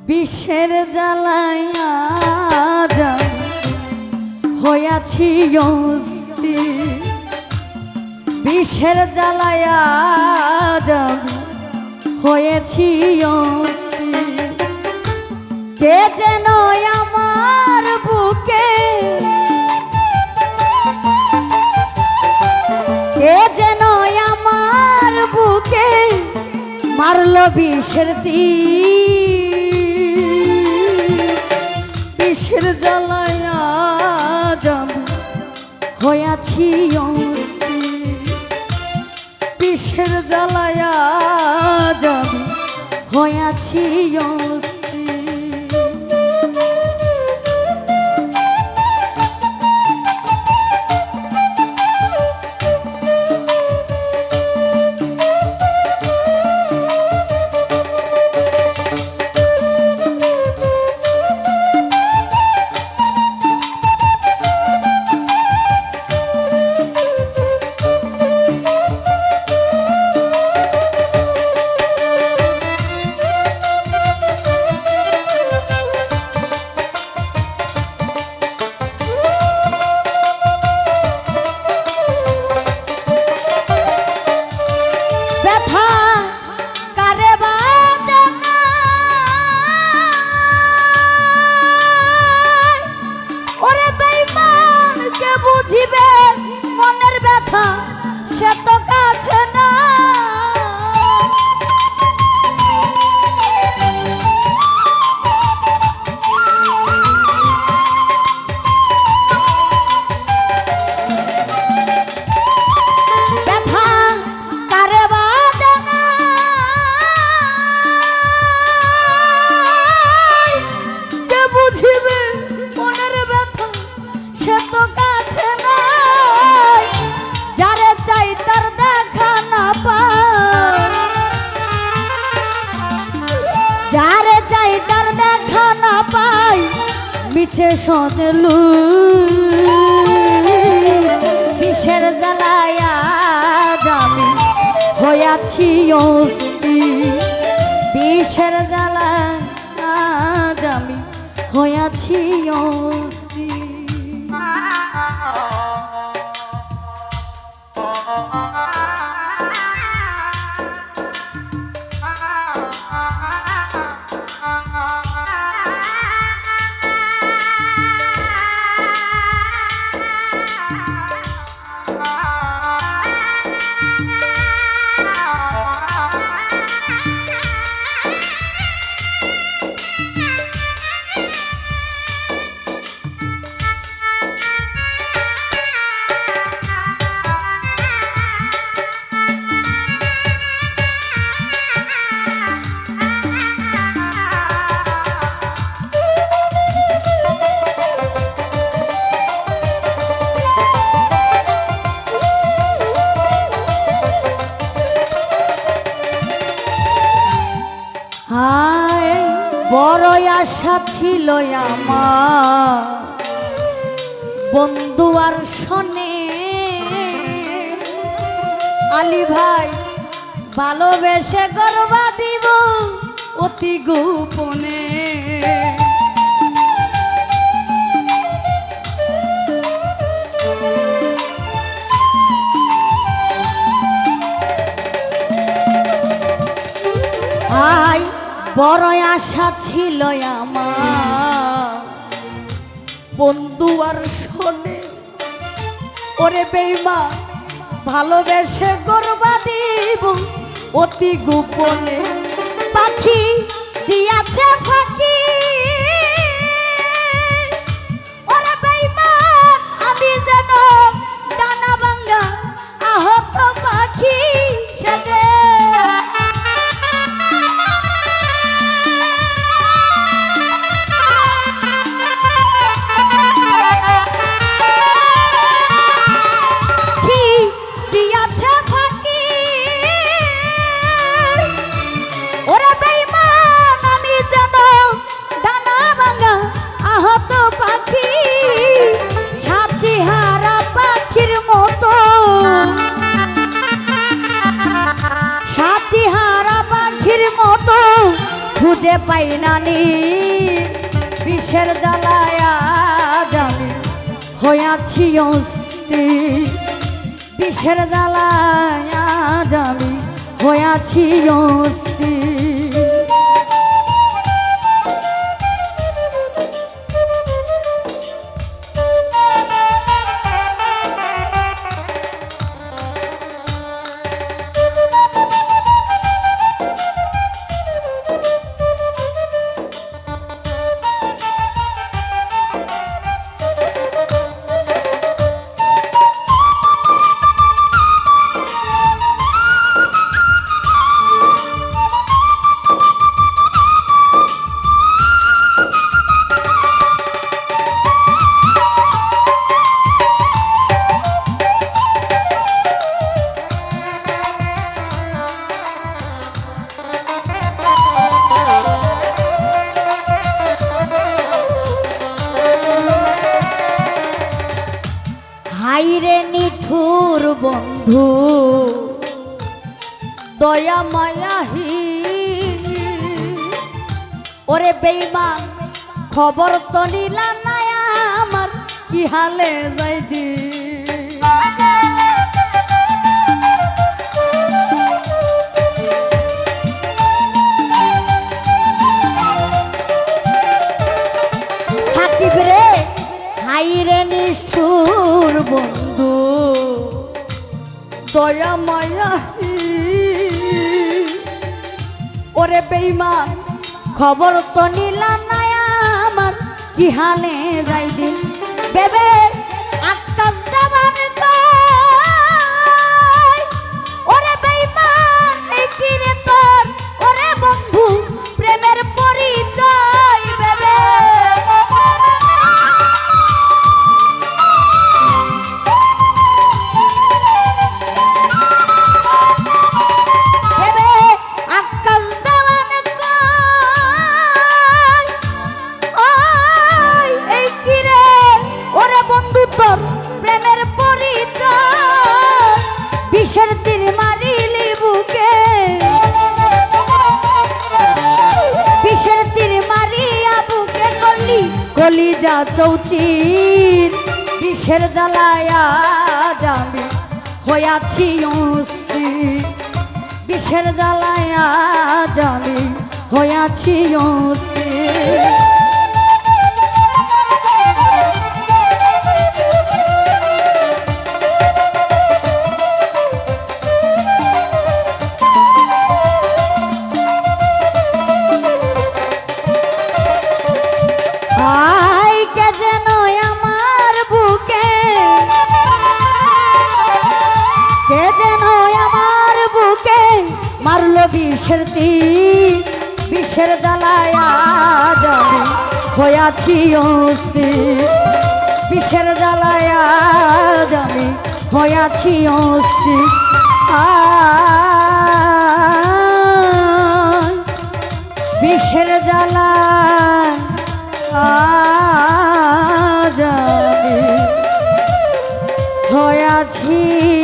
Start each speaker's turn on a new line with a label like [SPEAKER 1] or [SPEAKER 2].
[SPEAKER 1] বিষের জ্বালায় আজ হইয়াছি অস্থির, বিষের জ্বালায় আজ হয়েছি অস্থির। কে যেন আমার বুকে, কে যেন আমার বুকে মারল বিষের তীর। বিষের জ্বালায় আজ হইয়াছি অস্থির, বিষের জ্বালায় আজ হইয়াছি অস্থির। মিছে সজলু বিষের জ্বালায় আজ আমি হইয়াছি অস্থির, বিষের জ্বালায় আজ আমি হইয়াছি অস্থির। বড় আশা ছিল আমার বন্ধু আর শোনে, আলী ভাই ভালোবেসে গর্বা দিব অতি গোপনে। আয় বড় আশা ছিল আমার বন্ধু আর শোনে, ওরে বেঈমান ভালোবেসে গর্বা দিব অতি গোপনে। পাখি দিয়াছে ফাঁকি, ওরে বেঈমান আমি যেন ডানা ভাঙা আহত পাখি সেজে। ওরে বেঈমান আমি যেন খুঁজে পাই নানি বিষের জ্বালায়া জানি হইয়াছি অস্থির বিষের জ্বালায়া জানি হইয়াছি অস্থির হাইরে নিঠুর বন্ধু দয়া মায়াহি ওরে বেঈমান খবর তো নিলা না আমার কি হালে যাই দি সাকিব রে হাইরে নিষ্ঠুর বন্ধু দয়া মায়াহি ওরে বেঈমান খবর তো নিলা না আমার কি হালে যাই দিন বেবে আকাশ দেবার ওরে বেঈমান এই চিরে তোর ওরে বন্ধু প্রেমের পরিচয় বেবে বিষের তীর মারিলি বুকে বিষের তীর মারিয়া বুকে করলি কলিজা চৌচির বিষের জ্বালায়া জামি হইয়াছি অস্থির বিষের জ্বালায়া জামি হইয়াছি অস্থির বিষের তীর বিষের জ্বালায়া জানি হইয়াছি অস্থির বিষের জ্বালায়া জানি হইয়াছি অস্থির বিষের জ্বালায়া জানি হইয়াছি